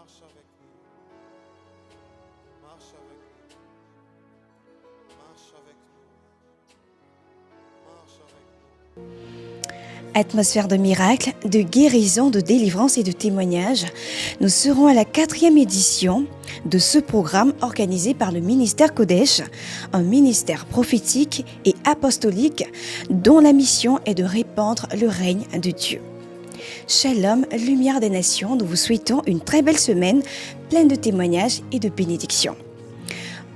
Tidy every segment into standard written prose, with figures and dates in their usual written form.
Marche avec nous. Marche avec nous. Marche avec nous. Marche avec nous. Atmosphère de miracle, de guérison, de délivrance et de témoignage. Nous serons à la 4e édition de ce programme organisé par le ministère Kodesh, un ministère prophétique et apostolique dont la mission est de répandre le règne de Dieu. Shalom, lumière des nations, nous vous souhaitons une très belle semaine pleine de témoignages et de bénédictions.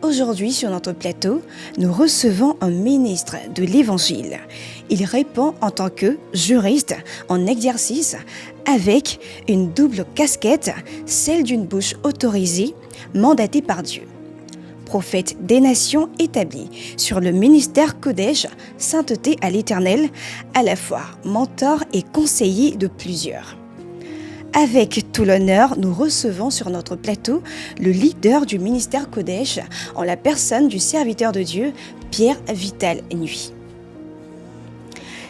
Aujourd'hui, sur notre plateau, nous recevons un ministre de l'Évangile. Il répond en tant que juriste en exercice avec une double casquette, celle d'une bouche autorisée, mandatée par Dieu. Prophète des nations établi sur le ministère Kodesh, sainteté à l'Éternel, à la fois mentor et conseiller de plusieurs. Avec tout l'honneur, nous recevons sur notre plateau le leader du ministère Kodesh en la personne du serviteur de Dieu, Pierre Vital Nuit.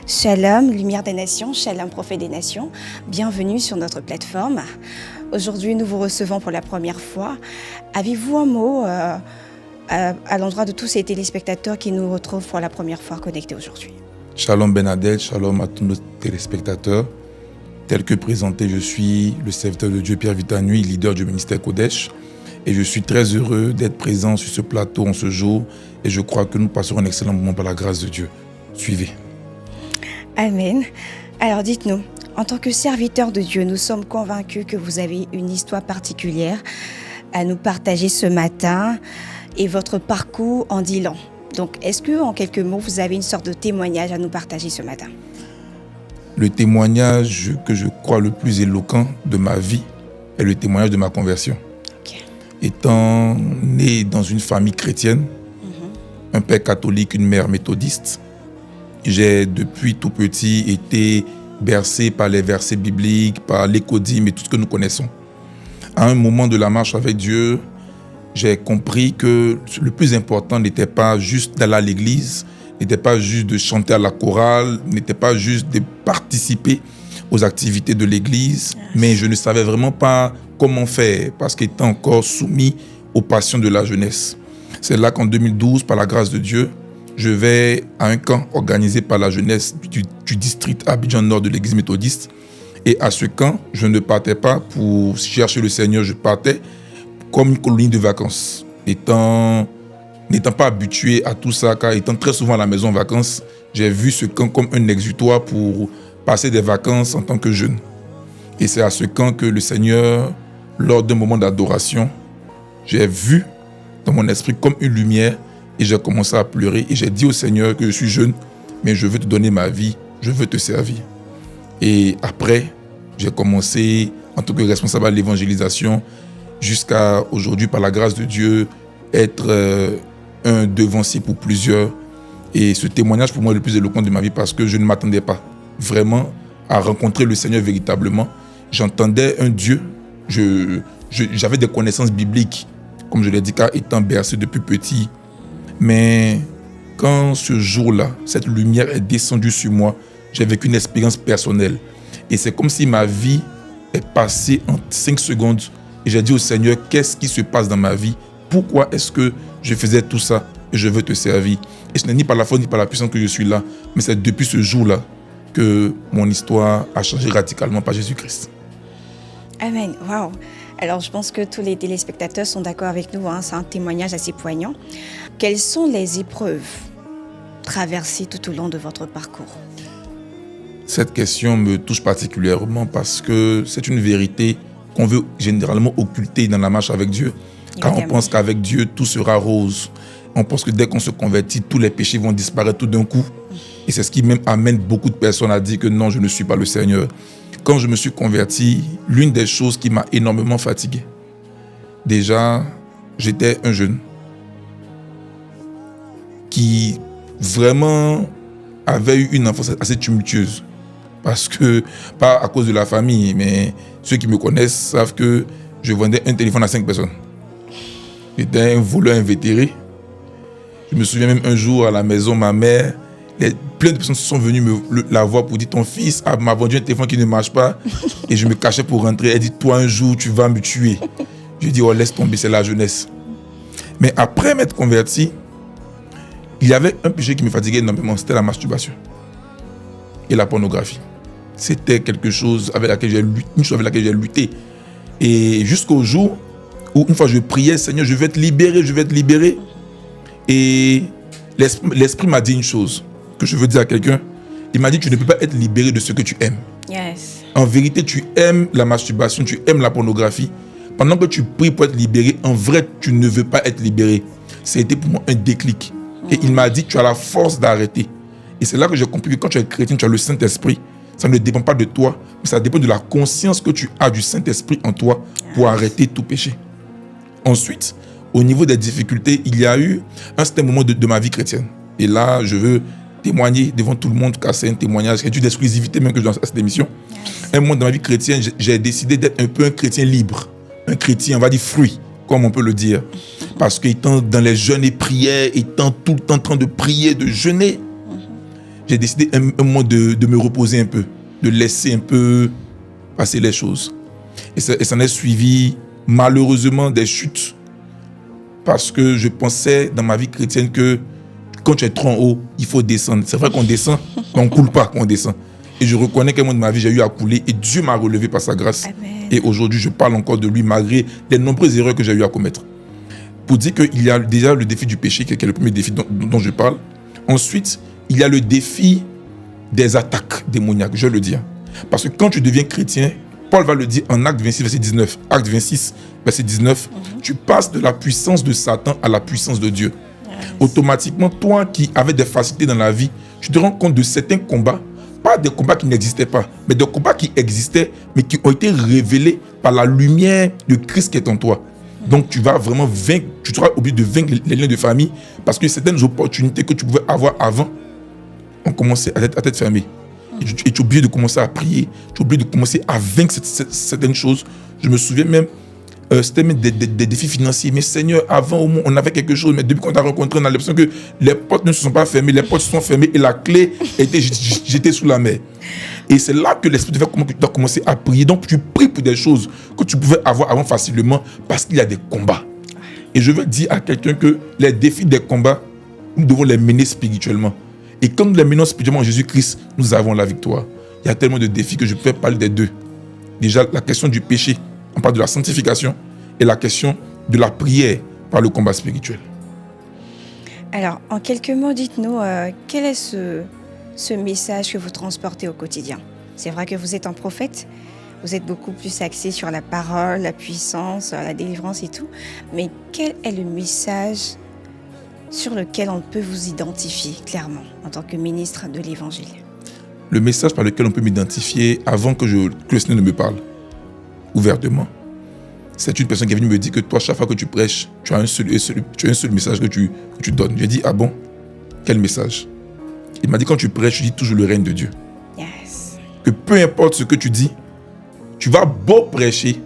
Shalom, lumière des nations, shalom, prophète des nations, bienvenue sur notre plateforme. Aujourd'hui, nous vous recevons pour la première fois. Avez-vous un mot à l'endroit de tous ces téléspectateurs qui nous retrouvent pour la première fois connectés aujourd'hui? Shalom Ben Adel, shalom à tous nos téléspectateurs. Tel que présenté, je suis le serviteur de Dieu Pierre Vital Nuit, leader du ministère Kodesh. Et je suis très heureux d'être présent sur ce plateau en ce jour. Et je crois que nous passerons un excellent moment par la grâce de Dieu. Suivez. Amen. Alors dites-nous, en tant que serviteur de Dieu, nous sommes convaincus que vous avez une histoire particulière à nous partager ce matin et votre parcours en dit long. Donc, est-ce que, en quelques mots, vous avez une sorte de témoignage à nous partager ce matin? Le témoignage que je crois le plus éloquent de ma vie est le témoignage de ma conversion. Okay. Étant né dans une famille chrétienne, un père catholique, une mère méthodiste, j'ai depuis tout petit été bercé par les versets bibliques, par l'écodime et tout ce que nous connaissons. À un moment de la marche avec Dieu, j'ai compris que le plus important n'était pas juste d'aller à l'église, n'était pas juste de chanter à la chorale, n'était pas juste de participer aux activités de l'église, mais je ne savais vraiment pas comment faire parce qu'il était encore soumis aux passions de la jeunesse. C'est là qu'en 2012, par la grâce de Dieu, je vais à un camp organisé par la jeunesse du district Abidjan Nord de l'église méthodiste. Et à ce camp, je ne partais pas pour chercher le Seigneur, je partais comme une colonie de vacances. N'étant pas habitué à tout ça, car étant très souvent à la maison en vacances, j'ai vu ce camp comme un exutoire pour passer des vacances en tant que jeune. Et c'est à ce camp que le Seigneur, lors d'un moment d'adoration, j'ai vu dans mon esprit comme une lumière et j'ai commencé à pleurer et j'ai dit au Seigneur que je suis jeune, mais je veux te donner ma vie, je veux te servir. Et après, j'ai commencé en tant que responsable de l'évangélisation jusqu'à aujourd'hui, par la grâce de Dieu, être un devancier pour plusieurs. Et ce témoignage pour moi est le plus éloquent de ma vie parce que je ne m'attendais pas vraiment à rencontrer le Seigneur véritablement. J'entendais un Dieu, j'avais des connaissances bibliques, comme je l'ai dit, car étant bercé depuis petit. Mais quand ce jour-là, cette lumière est descendue sur moi, j'ai vécu une expérience personnelle. Et c'est comme si ma vie est passée en 5 secondes. Et j'ai dit au Seigneur, qu'est-ce qui se passe dans ma vie? Pourquoi est-ce que je faisais tout ça et je veux te servir? Et ce n'est ni par la force ni par la puissance que je suis là, mais c'est depuis ce jour-là que mon histoire a changé radicalement par Jésus-Christ. Amen. Waouh. Alors, je pense que tous les téléspectateurs sont d'accord avec nous. C'est un témoignage assez poignant. Quelles sont les épreuves traversées tout au long de votre parcours? Cette question me touche particulièrement parce que c'est une vérité qu'on veut généralement occulter dans la marche avec Dieu. Car on pense qu'avec Dieu, tout sera rose. On pense que dès qu'on se convertit, tous les péchés vont disparaître tout d'un coup. Et c'est ce qui même amène beaucoup de personnes à dire que non, je ne suis pas le Seigneur. Quand je me suis converti, l'une des choses qui m'a énormément fatigué, déjà, j'étais un jeune qui vraiment avait eu une enfance assez tumultueuse. Parce que, pas à cause de la famille, mais ceux qui me connaissent savent que je vendais un téléphone à 5 personnes. J'étais un voleur invétéré. Je me souviens même un jour à la maison, ma mère Plein de personnes sont venues la voir pour dire ton fils m'a vendu un téléphone qui ne marche pas et je me cachais pour rentrer. Elle dit toi un jour tu vas me tuer. Je dis oh laisse tomber, c'est la jeunesse. Mais après m'être converti, il y avait un péché qui me fatiguait énormément, c'était la masturbation et la pornographie. C'était quelque chose avec laquelle j'ai lutté. Et jusqu'au jour où une fois je priais, Seigneur, je vais être libéré. Et l'esprit m'a dit une chose que je veux dire à quelqu'un. Il m'a dit tu ne peux pas être libéré de ce que tu aimes. Yes. En vérité, tu aimes la masturbation, tu aimes la pornographie. Pendant que tu pries pour être libéré, en vrai, tu ne veux pas être libéré. Ça a été pour moi un déclic. Et il m'a dit tu as la force d'arrêter. Et c'est là que j'ai compris que quand tu es chrétien, tu as le Saint-Esprit. Ça ne dépend pas de toi, mais ça dépend de la conscience que tu as du Saint-Esprit en toi pour arrêter tout péché. Ensuite, au niveau des difficultés, il y a eu un certain moment de ma vie chrétienne. Et là, je veux témoigner devant tout le monde, car c'est un témoignage, c'est une exclusivité même que je donne à cette émission. Un moment dans ma vie chrétienne, j'ai décidé d'être un peu un chrétien libre. Un chrétien, on va dire free, comme on peut le dire. Parce qu'étant dans les jeûnes et prières, étant tout le temps en train de prier, de jeûner, j'ai décidé un moment de me reposer un peu, de laisser un peu passer les choses. Et ça en est suivi malheureusement des chutes. Parce que je pensais dans ma vie chrétienne que quand tu es trop en haut, il faut descendre. C'est vrai qu'on descend, mais on ne coule pas quand on descend. Et je reconnais qu'à un moment de ma vie, j'ai eu à couler et Dieu m'a relevé par sa grâce. Amen. Et aujourd'hui, je parle encore de lui malgré les nombreuses erreurs que j'ai eu à commettre. Pour dire qu'il y a déjà le défi du péché, qui est le premier défi dont je parle. Ensuite, il y a le défi des attaques démoniaques, je le dis. Parce que quand tu deviens chrétien, Paul va le dire en Acte 26, verset 19. Acte 26, verset 19, tu passes de la puissance de Satan à la puissance de Dieu. Automatiquement, toi qui avais des facilités dans la vie, tu te rends compte de certains combats, pas des combats qui n'existaient pas, mais des combats qui existaient, mais qui ont été révélés par la lumière de Christ qui est en toi. Donc tu vas vraiment vaincre, tu seras obligé de vaincre les liens de famille, parce que certaines opportunités que tu pouvais avoir avant ont commencé à tête fermée. Et tu es obligé de commencer à prier, tu es obligé de commencer à vaincre certaines choses. Je me souviens même, c'était même des défis financiers. Mais Seigneur, avant au moins on avait quelque chose, mais depuis qu'on t'a rencontré, on a l'impression que les portes ne se sont pas fermées, les portes se sont fermées et la clé était jetée sous la mer. Et c'est là que l'Esprit doit commencer à prier. Donc tu pries pour des choses que tu pouvais avoir avant facilement parce qu'il y a des combats. Et je veux dire à quelqu'un que les défis des combats, nous devons les mener spirituellement. Et quand nous les menons spirituellement en Jésus-Christ, nous avons la victoire. Il y a tellement de défis que je peux parler des deux. Déjà, la question du péché, on parle de la sanctification, et la question de la prière par le combat spirituel. Alors, en quelques mots, dites-nous, quel est ce message que vous transportez au quotidien? C'est vrai que vous êtes un prophète, vous êtes beaucoup plus axé sur la parole, la puissance, la délivrance et tout, mais quel est le message sur lequel on peut vous identifier clairement en tant que ministre de l'Évangile? Le message par lequel on peut m'identifier avant que le Seigneur ne me parle ouvertement, c'est une personne qui est venue me dire que toi, chaque fois que tu prêches, tu as un seul message que tu donnes. J'ai dit, ah bon? Quel message? Il m'a dit, quand tu prêches, tu dis toujours le règne de Dieu. Yes. Que peu importe ce que tu dis, tu vas beau prêcher.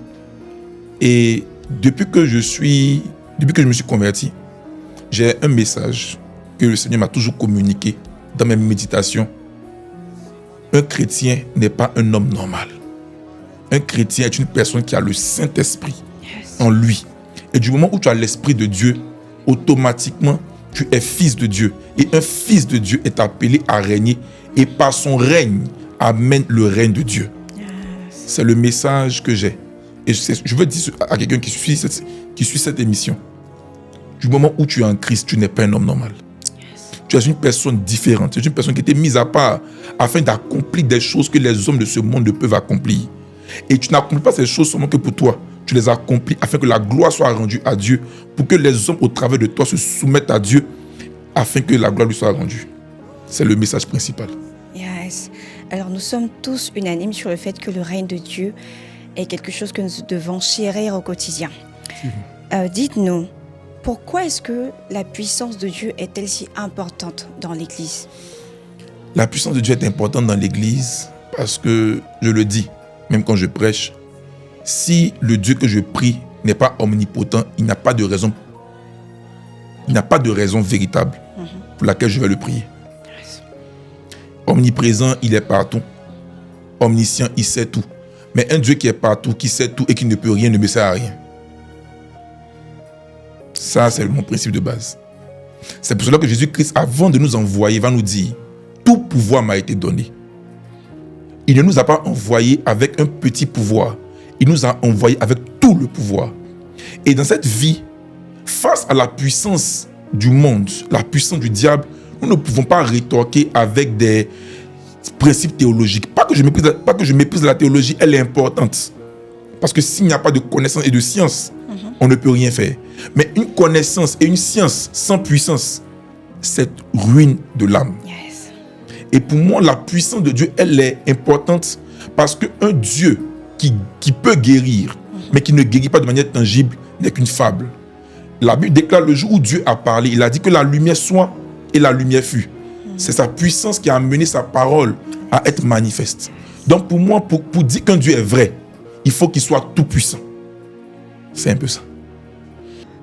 Et depuis que je me suis converti, j'ai un message que le Seigneur m'a toujours communiqué dans mes méditations. Un chrétien n'est pas un homme normal. Un chrétien est une personne qui a le Saint-Esprit en lui. Et du moment où tu as l'Esprit de Dieu, automatiquement, tu es fils de Dieu. Et un fils de Dieu est appelé à régner. Et par son règne, amène le règne de Dieu. C'est le message que j'ai. Et je veux dire à quelqu'un qui suit cette émission. Du moment où tu es en Christ, tu n'es pas un homme normal. Tu es une personne différente. Tu es une personne qui a été mise à part afin d'accomplir des choses que les hommes de ce monde ne peuvent accomplir. Et tu n'accomplis pas ces choses seulement que pour toi. Tu les accomplis afin que la gloire soit rendue à Dieu, pour que les hommes au travers de toi se soumettent à Dieu, afin que la gloire lui soit rendue. C'est le message principal. Yes. Alors nous sommes tous unanimes sur le fait que le règne de Dieu est quelque chose que nous devons chérir au quotidien. Dites-nous, pourquoi est-ce que la puissance de Dieu est-elle si importante dans l'Église? La puissance de Dieu est importante dans l'Église parce que, je le dis, même quand je prêche, si le Dieu que je prie n'est pas omnipotent, il n'y a pas de raison véritable pour laquelle je vais le prier. Omniprésent, il est partout. Omniscient, il sait tout. Mais un Dieu qui est partout, qui sait tout et qui ne peut rien, ne me sert à rien. Ça, c'est mon principe de base. C'est pour cela que Jésus-Christ, avant de nous envoyer, va nous dire, tout pouvoir m'a été donné. Il ne nous a pas envoyé avec un petit pouvoir. Il nous a envoyé avec tout le pouvoir. Et dans cette vie, face à la puissance du monde, la puissance du diable, nous ne pouvons pas rétorquer avec des principes théologiques. Pas que je méprise la théologie, elle est importante. Parce que s'il n'y a pas de connaissance et de science, on ne peut rien faire. Mais une connaissance et une science sans puissance, c'est ruine de l'âme. Yes. Et pour moi, la puissance de Dieu, elle est importante parce qu'un Dieu qui peut guérir, mais qui ne guérit pas de manière tangible, n'est qu'une fable. La Bible déclare le jour où Dieu a parlé, il a dit que la lumière soit et la lumière fut. C'est sa puissance qui a amené sa parole à être manifeste. Donc pour moi, pour dire qu'un Dieu est vrai, il faut qu'il soit tout puissant. C'est un peu ça.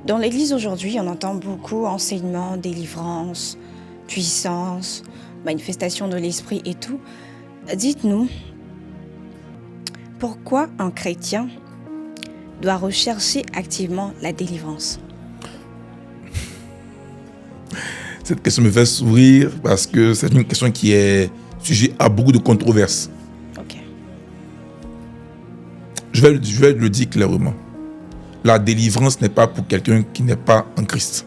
Dans l'Église aujourd'hui, on entend beaucoup enseignement, délivrance, puissance, manifestation de l'esprit et tout. Dites-nous, pourquoi un chrétien doit rechercher activement la délivrance? Cette question me fait sourire parce que c'est une question qui est sujet à beaucoup de controverses. Ok. Je vais le dire clairement. La délivrance n'est pas pour quelqu'un qui n'est pas en Christ.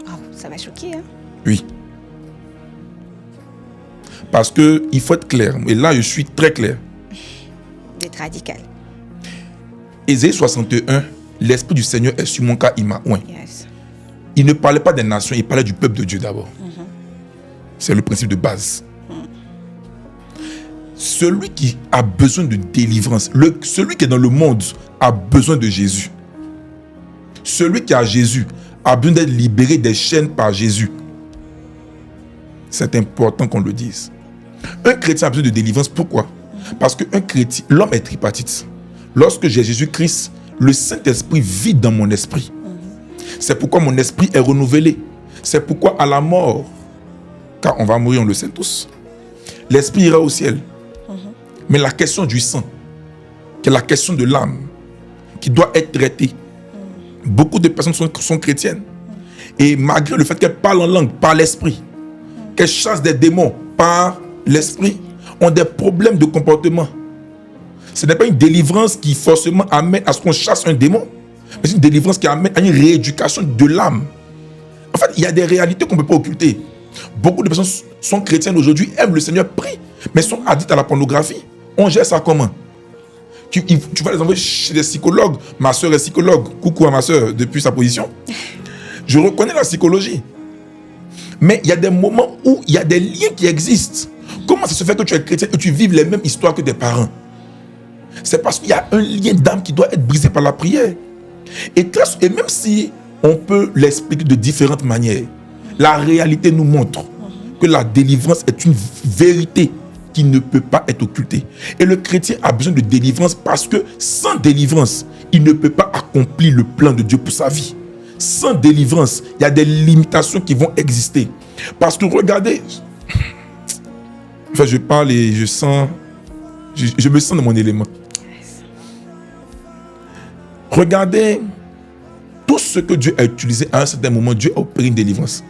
Oh, ça va choquer, hein? Oui. Parce qu'il faut être clair. Et là, je suis très clair. D'être radical. Ésaïe 61, l'Esprit du Seigneur est sur mon cas, il m'a oint. Yes. Il ne parlait pas des nations, il parlait du peuple de Dieu d'abord. C'est le principe de base. Celui qui a besoin de délivrance, celui qui est dans le monde a besoin de Jésus. Celui qui a Jésus a besoin d'être libéré des chaînes par Jésus. C'est important qu'on le dise. Un chrétien a besoin de délivrance. Pourquoi? Parce qu'un chrétien, l'homme est tripartite. Lorsque j'ai Jésus-Christ, le Saint-Esprit vit dans mon esprit. C'est pourquoi mon esprit est renouvelé. C'est pourquoi à la mort, car on va mourir, on le sait tous, l'esprit ira au ciel. Mais la question du sang, qui est la question de l'âme, qui doit être traitée. Beaucoup de personnes sont chrétiennes. Et malgré le fait qu'elles parlent en langue par l'esprit, qu'elles chassent des démons par l'esprit, ont des problèmes de comportement. Ce n'est pas une délivrance qui forcément amène à ce qu'on chasse un démon, mais c'est une délivrance qui amène à une rééducation de l'âme. En fait, il y a des réalités qu'on ne peut pas occulter. Beaucoup de personnes sont chrétiennes aujourd'hui, aiment le Seigneur, prient, mais sont addictes à la pornographie. On gère ça comment? Tu vas les envoyer chez des psychologues. Ma soeur est psychologue. Coucou à ma soeur depuis sa position. Je reconnais la psychologie. Mais il y a des moments où il y a des liens qui existent. Comment ça se fait que tu es chrétien et tu vives les mêmes histoires que tes parents? C'est parce qu'il y a un lien d'âme qui doit être brisé par la prière. Et même si on peut l'expliquer de différentes manières, la réalité nous montre que la délivrance est une vérité qui ne peut pas être occultée. Et le chrétien a besoin de délivrance parce que sans délivrance, il ne peut pas accomplir le plan de Dieu pour sa vie. Sans délivrance, il y a des limitations qui vont exister. Parce que regardez, enfin je parle et je sens, je me sens dans mon élément. Regardez tout ce que Dieu a utilisé à un certain moment. Dieu a opéré une délivrance.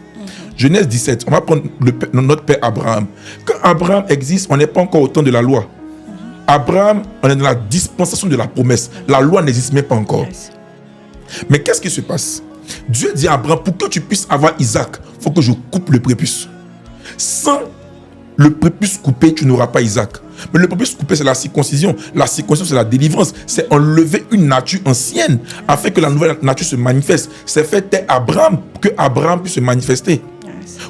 Genèse 17, on va prendre notre père Abraham. Quand Abraham existe, on n'est pas encore au temps de la loi. Abraham, on est dans la dispensation de la promesse. La loi n'existe même pas encore. Mais qu'est-ce qui se passe? Dieu dit à Abraham, pour que tu puisses avoir Isaac, il faut que je coupe le prépuce. Sans le prépuce coupé, tu n'auras pas Isaac. Mais le prépuce coupé, c'est la circoncision. La circoncision, c'est la délivrance. C'est enlever une nature ancienne afin que la nouvelle nature se manifeste. C'est fait taire Abraham pour que Abraham puisse se manifester.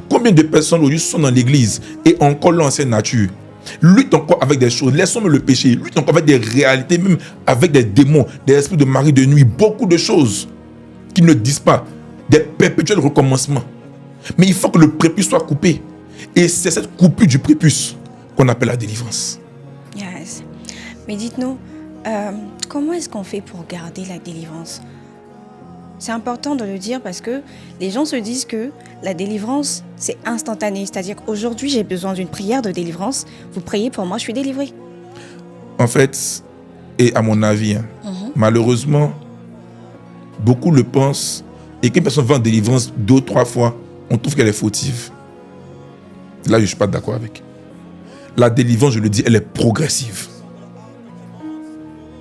Combien de personnes aujourd'hui sont dans l'église et ont encore l'ancienne nature, luttent encore avec des choses, laissons le péché, luttent encore avec des réalités, même avec des démons, des esprits de mari de nuit, beaucoup de choses qui ne disent pas, des perpétuels recommencements. Mais il faut que le prépuce soit coupé. Et c'est cette coupure du prépuce qu'on appelle la délivrance. Yes. Mais dites-nous, comment est-ce qu'on fait pour garder la délivrance? C'est important de le dire parce que les gens se disent que la délivrance, c'est instantané. C'est-à-dire qu'aujourd'hui, j'ai besoin d'une prière de délivrance. Vous priez pour moi, je suis délivré. En fait, et à mon avis, malheureusement, beaucoup le pensent. Et qu'une personne va en délivrance 2 ou 3 fois, on trouve qu'elle est fautive. Là, je ne suis pas d'accord avec. La délivrance, je le dis, elle est progressive.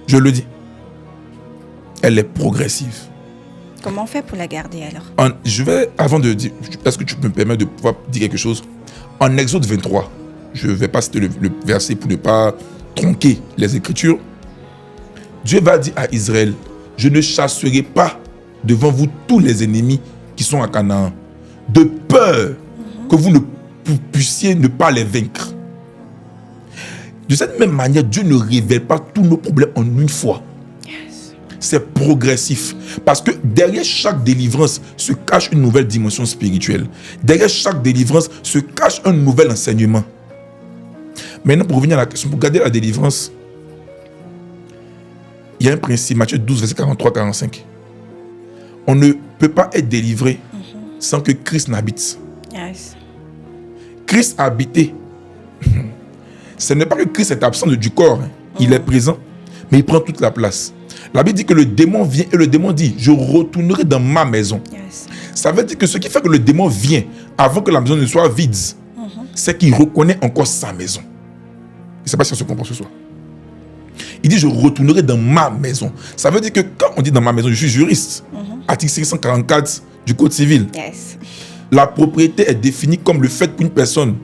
Je le dis. Elle est progressive. Comment on fait pour la garder alors? Je vais, avant de dire, est-ce que tu peux me permettre de pouvoir dire quelque chose? En Exode 23, je ne vais pas citer le verset pour ne pas tronquer les Écritures. Dieu va dire à Israël, je ne chasserai pas devant vous tous les ennemis qui sont à Canaan, de peur que vous ne puissiez ne pas les vaincre. De cette même manière, Dieu ne révèle pas tous nos problèmes en une fois. C'est progressif. Parce que derrière chaque délivrance se cache une nouvelle dimension spirituelle. Derrière chaque délivrance se cache un nouvel enseignement. Maintenant, pour revenir à la question, pour garder la délivrance, il y a un principe, Matthieu 12, verset 43-45. On ne peut pas être délivré sans que Christ n'habite. Yes. Christ a habité. Ce n'est pas que Christ est absent du corps. Il est présent, mais il prend toute la place. La Bible dit que le démon vient et le démon dit, je retournerai dans ma maison. Yes. Ça veut dire que ce qui fait que le démon vient avant que la maison ne soit vide, c'est qu'il reconnaît encore sa maison. Je ne sais pas si on se comprend ce soir. Il dit, je retournerai dans ma maison. Ça veut dire que quand on dit dans ma maison, je suis juriste. Article 644 du Code civil. Yes. La propriété est définie comme le fait qu'une personne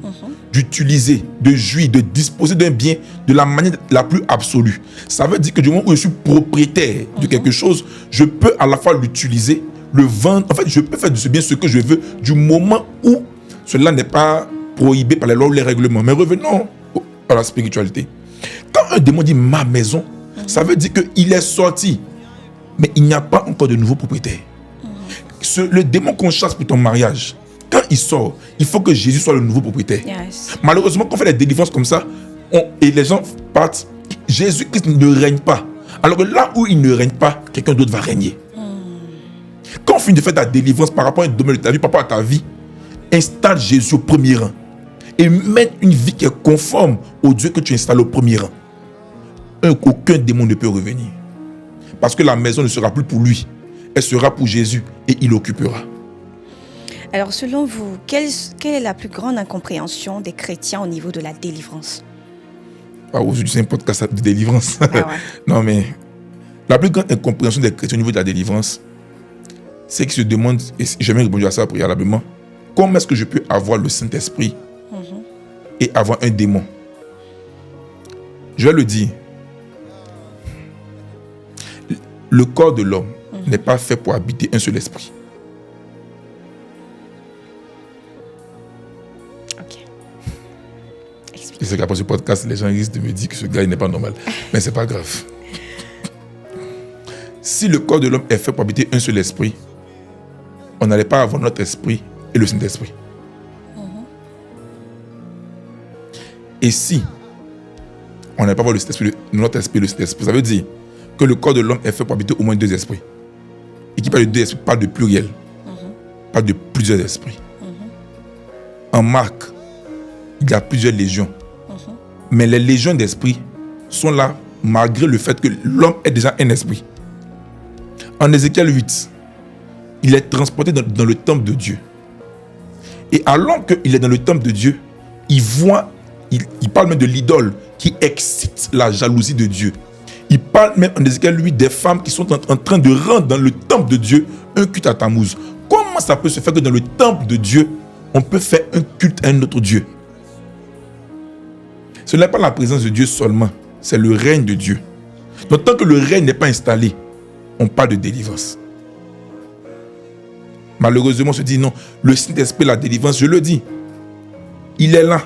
d'utiliser, de jouir, de disposer d'un bien de la manière la plus absolue. Ça veut dire que du moment où je suis propriétaire de quelque chose, je peux à la fois l'utiliser, le vendre. En fait, je peux faire de ce bien ce que je veux du moment où cela n'est pas prohibé par les lois ou les règlements. Mais revenons à la spiritualité. Quand un démon dit ma maison, ça veut dire qu'il est sorti, mais il n'y a pas encore de nouveau propriétaire. Le démon qu'on chasse pour ton mariage, quand il sort, il faut que Jésus soit le nouveau propriétaire. Yes. Malheureusement, quand on fait des délivrances comme ça, et les gens partent, Jésus-Christ ne règne pas. Alors que là où il ne règne pas, quelqu'un d'autre va régner. Quand on finit de faire ta délivrance par rapport à un domaine de ta vie, par rapport à ta vie, installe Jésus au premier rang. Et mène une vie qui est conforme au Dieu que tu installes au premier rang. Aucun démon ne peut revenir. Parce que la maison ne sera plus pour lui. Elle sera pour Jésus et il l'occupera. Alors, selon vous, quelle est la plus grande incompréhension des chrétiens au niveau de la délivrance? Aujourd'hui, c'est un podcast de délivrance. Ah ouais. Non, mais la plus grande incompréhension des chrétiens au niveau de la délivrance, c'est qu'ils se demandent, et j'ai jamais répondu à ça préalablement, comment est-ce que je peux avoir le Saint-Esprit et avoir un démon? Je vais le dire. Le corps de l'homme n'est pas fait pour habiter un seul esprit. Ok. Explique. Je sais qu'après ce podcast, les gens risquent de me dire que ce gars il n'est pas normal. Mais c'est pas grave. Si le corps de l'homme est fait pour habiter un seul esprit, on n'allait pas avoir notre esprit et le Saint-Esprit. Et si on n'allait pas avoir notre esprit et le Saint-Esprit, ça veut dire que le corps de l'homme est fait pour habiter au moins 2 esprits. Et qui parle de 2 esprits, parle de pluriel. Parle de plusieurs esprits. En Marc, il y a plusieurs légions. Mais les légions d'esprits sont là malgré le fait que l'homme est déjà un esprit. En Ézéchiel 8, il est transporté dans le temple de Dieu. Et alors qu'il est dans le temple de Dieu, il voit, il parle même de l'idole qui excite la jalousie de Dieu. Il parle même en Ézéchiel 8 des femmes qui sont en train de rendre dans le temple de Dieu un culte à Tammuz. Comment ça peut se faire que dans le temple de Dieu, on peut faire un culte à un autre Dieu? Ce n'est pas la présence de Dieu seulement, c'est le règne de Dieu. Donc tant que le règne n'est pas installé, on parle de délivrance. Malheureusement, on se dit non, le Saint-Esprit, la délivrance, je le dis, il est là,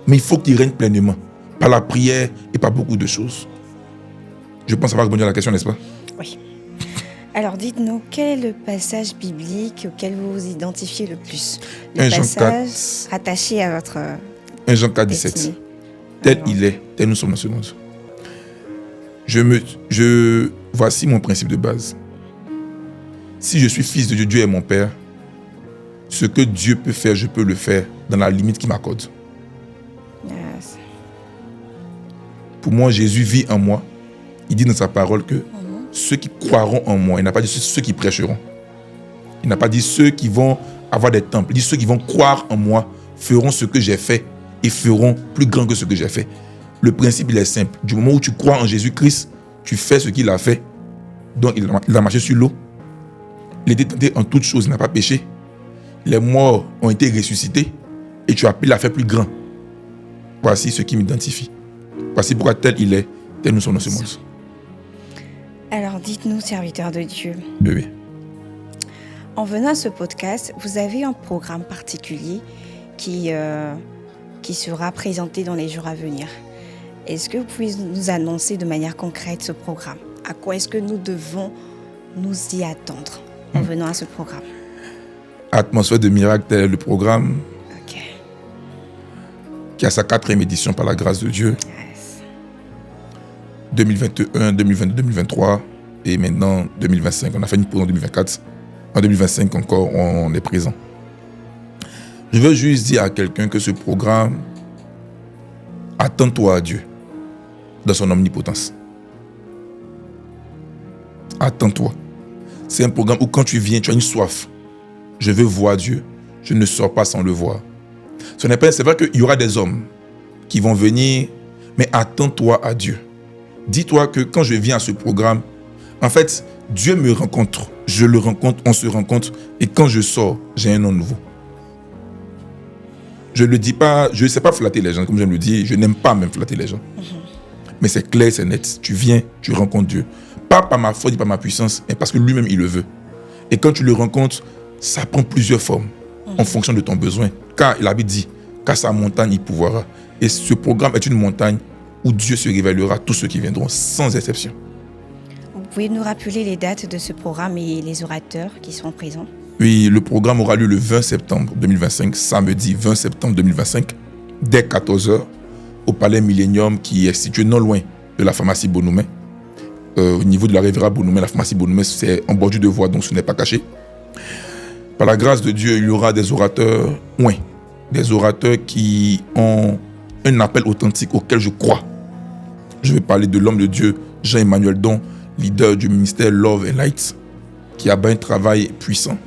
mais il faut qu'il règne pleinement, par la prière et par beaucoup de choses. Je pense avoir répondu à la question, n'est-ce pas? Oui. Alors, dites-nous, quel est le passage biblique auquel vous vous identifiez le plus? Le 1 Jean passage 4. rattaché à votre 1 Jean 4, 17. destinée. Tel Alors, il est, tel nous sommes dans ce monde. Voici mon principe de base. Si je suis fils de Dieu, Dieu est mon Père, ce que Dieu peut faire, je peux le faire dans la limite qu'il m'accorde. Yes. Pour moi, Jésus vit en moi. Il dit dans sa parole que ceux qui croiront en moi, il n'a pas dit ceux qui prêcheront. Il n'a pas dit ceux qui vont avoir des temples. Il dit ceux qui vont croire en moi feront ce que j'ai fait et feront plus grand que ce que j'ai fait. Le principe, il est simple. Du moment où tu crois en Jésus-Christ, tu fais ce qu'il a fait. Donc, il a marché sur l'eau. Il était tenté en toutes choses, il n'a pas péché. Les morts ont été ressuscités et tu as pu la faire plus grand. Voici ce qui m'identifie. Voici pourquoi tel il est, tel nous sommes dans ce monde. Alors dites-nous, serviteurs de Dieu, Oui. en venant à ce podcast, vous avez un programme particulier qui sera présenté dans les jours à venir. Est-ce que vous pouvez nous annoncer de manière concrète ce programme? À quoi est-ce que nous devons nous y attendre en venant à ce programme? Atmosphère de miracle, tel est le programme Ok. qui a sa 4e édition par la grâce de Dieu. Yes. 2021, 2022, 2023 et maintenant 2025. On a fait une pause en 2024. En 2025 encore, on est présent. Je veux juste dire à quelqu'un que ce programme, attends-toi à Dieu dans son omnipotence. Attends-toi. C'est un programme où quand tu viens, tu as une soif. Je veux voir Dieu. Je ne sors pas sans le voir. C'est vrai qu'il y aura des hommes qui vont venir, mais attends-toi à Dieu. Dis-toi que quand je viens à ce programme, en fait, Dieu me rencontre. Je le rencontre, on se rencontre. Et quand je sors, j'ai un nom nouveau. Je ne le dis pas, je ne sais pas flatter les gens, comme j'aime le dire. Je n'aime pas même flatter les gens. Mais c'est clair, c'est net. Tu viens, tu rencontres Dieu. Pas par ma force, pas par ma puissance, mais parce que lui-même, il le veut. Et quand tu le rencontres, ça prend plusieurs formes en fonction de ton besoin. Car il avait dit, qu'à sa montagne, il pourvoira. Et ce programme est une montagne où Dieu se révélera à tous ceux qui viendront, sans exception. Vous pouvez nous rappeler les dates de ce programme et les orateurs qui seront présents? Oui, le programme aura lieu le 20 septembre 2025, samedi 20 septembre 2025, dès 14h, au Palais Millennium, qui est situé non loin de la pharmacie Bonhomet. Au niveau de la Riviera Bonhomet, la pharmacie Bonhomet, c'est en bordure de voie, donc ce n'est pas caché. Par la grâce de Dieu, il y aura des orateurs, des orateurs qui ont un appel authentique auquel je crois. Je vais parler de l'homme de Dieu, Jean-Emmanuel Don, leader du ministère Love and Light, qui a un travail puissant.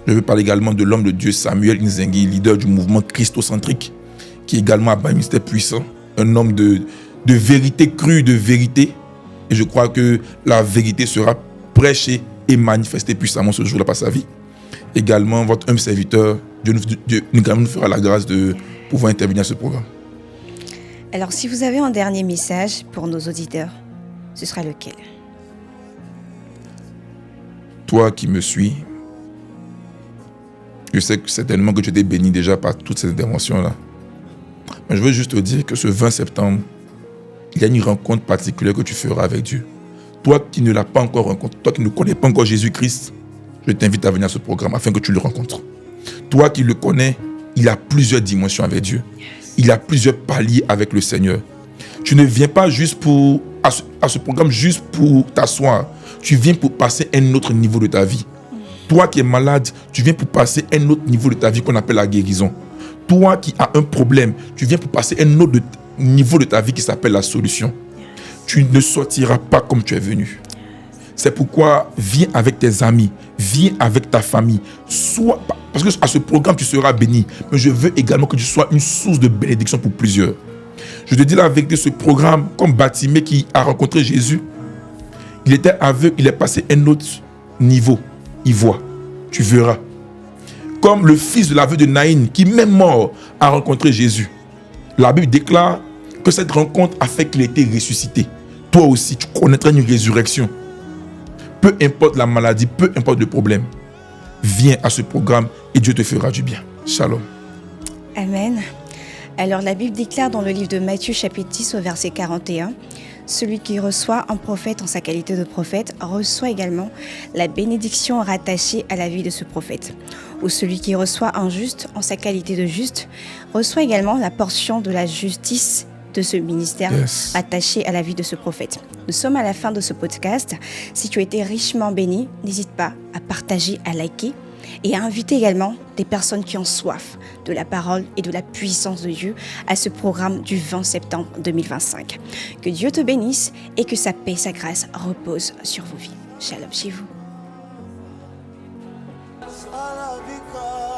Je vais parler également de l'homme de Dieu, Samuel Nzengi, leader du mouvement christocentrique, qui également a un ministère puissant, un homme de vérité crue, de vérité. Et je crois que la vérité sera prêchée et manifestée puissamment ce jour-là par sa vie. Également, votre humble serviteur, Dieu nous fera la grâce de pouvoir intervenir à ce programme. Alors, si vous avez un dernier message pour nos auditeurs, ce sera lequel? Toi qui me suis, je sais que certainement que tu étais béni déjà par toutes ces interventions-là. Mais je veux juste te dire que ce 20 septembre, il y a une rencontre particulière que tu feras avec Dieu. Toi qui ne l'as pas encore rencontré, toi qui ne connais pas encore Jésus-Christ, je t'invite à venir à ce programme afin que tu le rencontres. Toi qui le connais, il a plusieurs dimensions avec Dieu. Il a plusieurs paliers avec le Seigneur. Tu ne viens pas juste à ce programme juste pour t'asseoir. Tu viens pour passer un autre niveau de ta vie. Toi qui es malade, tu viens pour passer un autre niveau de ta vie qu'on appelle la guérison. Toi qui as un problème, tu viens pour passer un autre niveau de ta vie qui s'appelle la solution. Tu ne sortiras pas comme tu es venu. C'est pourquoi viens avec tes amis, viens avec ta famille. Parce que à ce programme, tu seras béni. Mais je veux également que tu sois une source de bénédiction pour plusieurs. Je te dis la vérité, ce programme, comme Bartimée qui a rencontré Jésus, il était aveugle, il est passé un autre niveau. Il voit, tu verras. Comme le fils de l'aveugle de Naïn, qui même mort a rencontré Jésus. La Bible déclare que cette rencontre a fait qu'il ait été ressuscité. Toi aussi, tu connaîtras une résurrection. Peu importe la maladie, peu importe le problème, viens à ce programme et Dieu te fera du bien. Shalom. Amen. Alors la Bible déclare dans le livre de Matthieu chapitre 10 au verset 41, celui qui reçoit un prophète en sa qualité de prophète reçoit également la bénédiction rattachée à la vie de ce prophète. Ou celui qui reçoit un juste en sa qualité de juste reçoit également la portion de la justice de ce ministère Yes. attaché à la vie de ce prophète. Nous sommes à la fin de ce podcast. Si tu as été richement béni, n'hésite pas à partager, à liker et à inviter également des personnes qui ont soif de la parole et de la puissance de Dieu à ce programme du 20 septembre 2025. Que Dieu te bénisse et que sa paix, sa grâce reposent sur vos vies. Shalom chez vous. Salavika.